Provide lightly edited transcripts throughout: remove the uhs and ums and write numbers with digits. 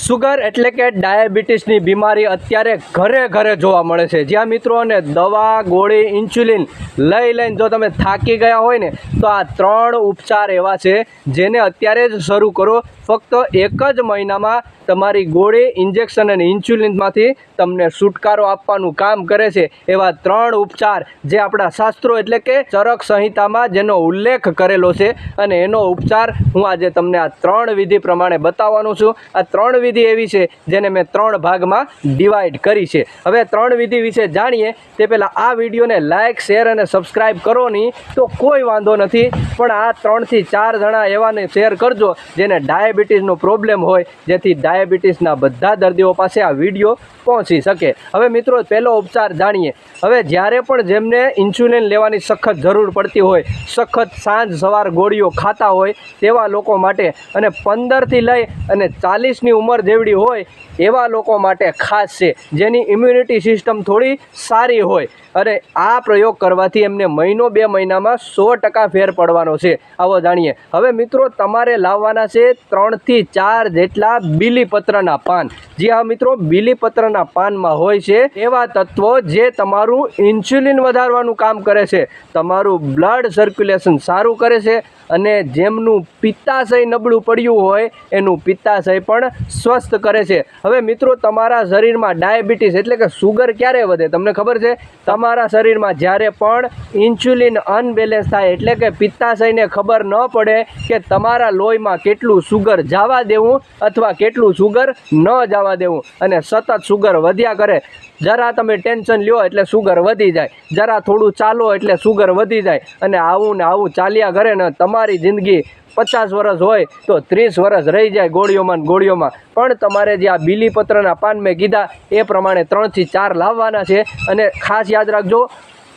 Sugar એટલે કે ડાયાબિટીસની બીમારી અત્યારે ઘરે ઘરે જોવા મળે છે। જ્યાં મિત્રોને દવા ગોળી ઇન્સ્યુલિન લઈને જો તમે થાકી ગયા હોય ને તો આ 3 ઉપચાર એવા છે જેને અત્યારે જ શરૂ કરો। ફક્ત એક જ મહિનામાં તમારી ગોળી ઇન્જેક્શન અને ઇન્સ્યુલિનમાંથી તમને છુટકારો આપવાનું કામ કરે છે। એવા 3 ઉપચાર જે આપણા શાસ્ત્રો એટલે કે ચરક સંહિતામાં જેનો ઉલ્લેખ કરેલો છે અને એનો ઉપચાર હું આજે તમને આ 3 વિધિ પ્રમાણે બતાવવાનો છું। આ 3 વિધિ એવી છે જેને મેં 3 ભાગમાં ડિવાઈડ કરી છે। હવે 3 વિધિ વિશે જાણીએ તે પહેલાં આ વિડીયોને લાઇક શેર અને સબસ્ક્રાઈબ કરો નહીં તો કોઈ વાંધો નથી, પણ આ 3 થી 4 જણા એવાને શેર કરજો જેને ડાયાબિટીસનો પ્રોબ્લેમ હોય, જેથી ડાયાબિટીસના બધા દર્દીઓ પાસે આ વિડીયો પહોંચી શકે। હવે મિત્રો પહેલો ઉપચાર જાણીએ। હવે જ્યારે પણ જેમને ઇન્સ્યુલિન લેવાની સખત જરૂર પડતી હોય, સખત સાંજ સવાર ગોળીઓ ખાતા હોય તેવા લોકો માટે અને 15થી લઈ અને 40ની ઉંમર જેવડી હોય એવા લોકો માટે ખાસ છે, જેની ઇમ્યુનિટી સિસ્ટમ થોડી સારી હોય અને આ પ્રયોગ કરવાથી એમને મહિનો 2 મહિનામાં 100% ફેર પડવાનો છે। આવો જાણીએ। હવે મિત્રો તમારે લાવવાના છે 3 થી 4 જેટલા બીલીપત્રના પાન। જી હા મિત્રો, બીલીપત્રના પાનમાં હોય છે એવા તત્વો જે તમારું ઇન્સ્યુલિન વધારવાનું કામ કરે છે, તમારું બ્લડ સર્ક્યુલેશન સારું કરે છે અને જેમનું પિત્તાશય નબળું પડ્યું હોય એનું પિત્તાશય પણ સ્વસ્થ કરે છે। હવે મિત્રો તમારા શરીરમાં ડાયાબિટીસ એટલે કે સુગર ક્યારે વધે તમને ખબર છે? તમારા શરીરમાં જ્યારે પણ ઇન્સ્યુલિન અનબેલેન્સ થાય એટલે કે પિત્તાશયને ખબર ન પડે કે તમારા લોહીમાં કેટલું સુગર જવા દેવું અથવા કેટલું સુગર ન જવા દેવું અને સતત સુગર વધ્યા કરે। જરા તમે ટેન્શન લ્યો એટલે સુગર વધી જાય, જરા થોડું ચાલો એટલે સુગર વધી જાય અને આવું ને આવું ચાલ્યા કરે ને તમારી જિંદગી 50 વર્ષ હોય તો 30 વર્ષ રહી જાય ગોળીઓમાં ગોળીઓમાં। પણ તમારે જે આ બીલીપત્રના પાન મેં કીધા એ પ્રમાણે 3 થી 4 લાવવાના છે અને ખાસ યાદ રાખજો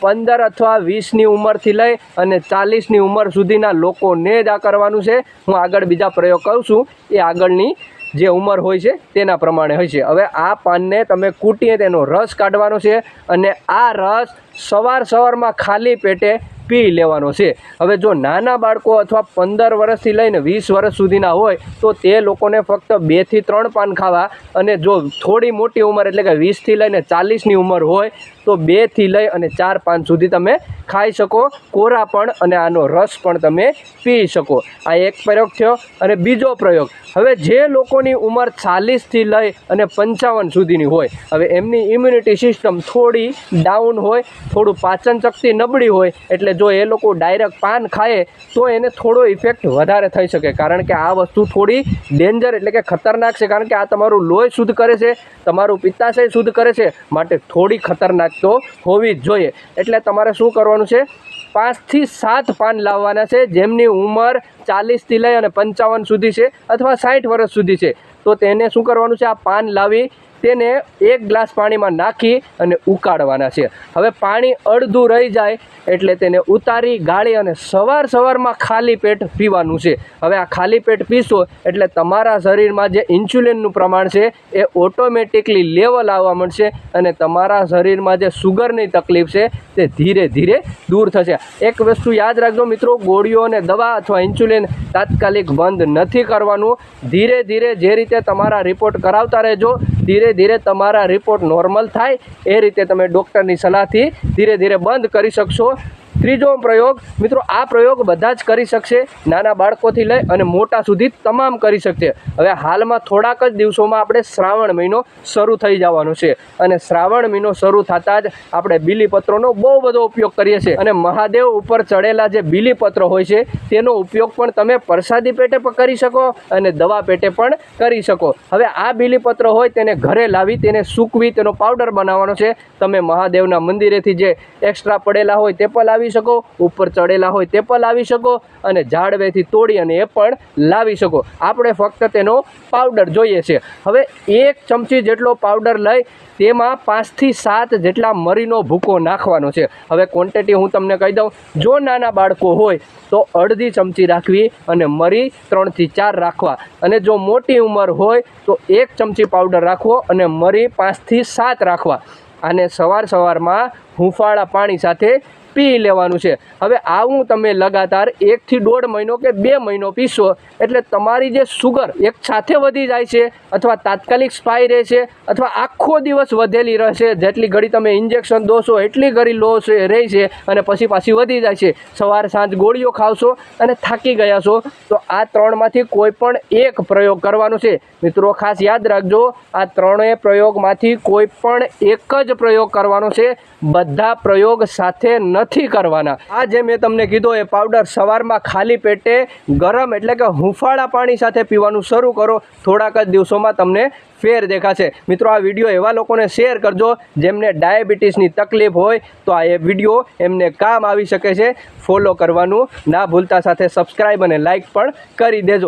15 અથવા 20ની ઉંમરથી લઈ અને 40ની ઉંમર સુધીના લોકોને જ આ કરવાનું છે। હું આગળ બીજા પ્રયોગ કરું છું એ આગળની જે ઉંમર હોય છે તેના પ્રમાણે હોય છે। હવે આ પાનને તમે કૂટીને તેનો રસ કાઢવાનો છે અને આ રસ સવારમાં ખાલી પેટે પી લેવાનો છે। હવે જો નાના બાળકો અથવા 15 વર્ષથી લઈને 20 વર્ષ સુધીના હોય તો તે લોકોને ફક્ત 2 થી 3 પાન ખાવા અને જો થોડી મોટી ઉંમર એટલે કે 20થી લઈને 40ની ઉંમર હોય તો 2 થી લઈ અને 4 પાન સુધી તમે ખાઈ શકો, કોરા પણ, અને આનો રસ પણ તમે પી શકો। આ એક પ્રયોગ થયો। અને બીજો પ્રયોગ, હવે જે લોકોની ઉંમર 40થી લઈ અને 55 સુધીની હોય, હવે એમની ઇમ્યુનિટી સિસ્ટમ થોડી ડાઉન હોય, થોડું પાચન શક્તિ નબળી હોય, એટલે જો એ લોકો ડાયરેક્ટ પાન ખાય તો એને થોડો ઇફેક્ટ વધારે થઈ શકે, કારણ કે આ વસ્તુ થોડી ડેન્જર એટલે કે ખતરનાક છે, કારણ કે આ તમારું લોહી શુદ્ધ કરે છે, તમારું પિત્તાશય શુદ્ધ કરે છે, માટે થોડી ખતરનાક તો હોવી જ જોઈએ। એટલે તમારે શું કરવાનું છે? 5 થી 7 પાન લાવવાના છે જેમની ઉંમર 40થી લઈ અને 55 સુધી છે અથવા 60 વર્ષ સુધી છે। તો તેને શું કરવાનું છે? આ પાન લાવી તેને 1 ગ્લાસ પાણીમાં નાખી અને ઉકાળવાના છે। હવે પાણી અડધું રહી જાય એટલે તેને ઉતારી ગાળી અને સવારમાં ખાલી પેટ પીવાનું છે। હવે આ ખાલી પેટ પીશો એટલે તમારા શરીરમાં જે ઇન્સ્યુલિનનું પ્રમાણ છે એ ઓટોમેટિકલી લેવલ આવવા મળશે અને તમારા શરીરમાં જે સુગરની તકલીફ છે તે ધીરે ધીરે દૂર થશે। એક વસ્તુ યાદ રાખજો મિત્રો, ગોળીઓ અને દવા અથવા ઇન્સ્યુલિન તાત્કાલિક બંધ નથી કરવાનું। ધીરે ધીરે જે રીતે તમારા રિપોર્ટ કરાવતા રહેજો, ધીરે ધીરે તમારા રિપોર્ટ નોર્મલ થાય એ રીતે તમે ડૉક્ટરની સલાહથી ધીરે ધીરે બંધ કરી શકશો। ત્રીજો પ્રયોગ મિત્રો, આ પ્રયોગ બધા જ કરી શકશે, નાના બાળકોથી લઈ અને મોટા સુધી તમામ કરી શકશે। હવે હાલમાં થોડાક જ દિવસોમાં આપણે શ્રાવણ મહિનો શરૂ થઈ જવાનો છે અને શ્રાવણ મહિનો શરૂ થતાં જ આપણે બીલીપત્રોનો બહુ બધો ઉપયોગ કરીએ છીએ અને મહાદેવ ઉપર ચડેલા જે બીલીપત્ર હોય છે તેનો ઉપયોગ પણ તમે પ્રસાદી પેટે પણ કરી શકો અને દવા પેટે પણ કરી શકો। હવે આ બીલીપત્ર હોય તેને ઘરે લાવી તેને સૂકવી તેનો પાવડર બનાવવાનો છે। તમે મહાદેવના મંદિરેથી જે એક્સ્ટ્રા પડેલા હોય તે પણ લાવી શકો, ઉપર ચડેલા હોય તે પણ લાવી શકો અને ઝાડવેથી તોડી અને એ પણ લાવી શકો। આપણે ફક્ત તેનો પાવડર જોઈએ છે। હવે 1 ચમચી જેટલો પાવડર લઈ તેમાં 5 થી 7 જેટલા મરીનો ભૂકો નાખવાનો છે। હવે ક્વોન્ટિટી હું તમને કહી દઉં, જો નાના બાળકો હોય તો અડધી ચમચી રાખવી અને મરી 3 થી 4 રાખવા, અને જો મોટી ઉંમર હોય તો 1 ચમચી પાવડર રાખવો અને મરી 5 થી 7 રાખવા। આને સવારમાં હુંફાળા પાણી સાથે પી લેવાનું છે। હવે આવું તમે લગાતાર 1 થી 1.5 મહિનો કે 2 મહિનો પીશો એટલે તમારી જે સુગર એક સાથે વધી જાય છે અથવા તાત્કાલિક સ્પાઈ રહેશે અથવા આખો દિવસ વધેલી રહેશે। જેટલી ઘડી તમે ઇન્જેક્શન દોશો એટલી ઘડી લો રહેશે અને પછી પાછી વધી જાય છે। સવાર સાંજ ગોળીઓ ખાવશો અને થાકી ગયા છો તો આ 3માંથી કોઈ પણ એક પ્રયોગ કરવાનો છે। મિત્રો ખાસ યાદ રાખજો, આ 3 પ્રયોગમાંથી કોઈ પણ એક જ પ્રયોગ કરવાનો છે, બધા પ્રયોગ સાથે નથી કરવાના। આ જે મેં તમને કીધો એ પાવડર સવારમાં ખાલી પેટે ગરમ એટલે કે હુંફાળા પાણી સાથે પીવાનું શરૂ કરો, થોડાક જ દિવસોમાં તમને ફેર દેખાશે। મિત્રો આ વિડીયો એવા લોકોને શેર કરજો જેમને ડાયાબિટીસની તકલીફ હોય તો આ એ વિડીયો એમને કામ આવી શકે છે। ફોલો કરવાનું ના ભૂલતા, સાથે સબસ્ક્રાઈબ અને લાઈક પણ કરી દેજો।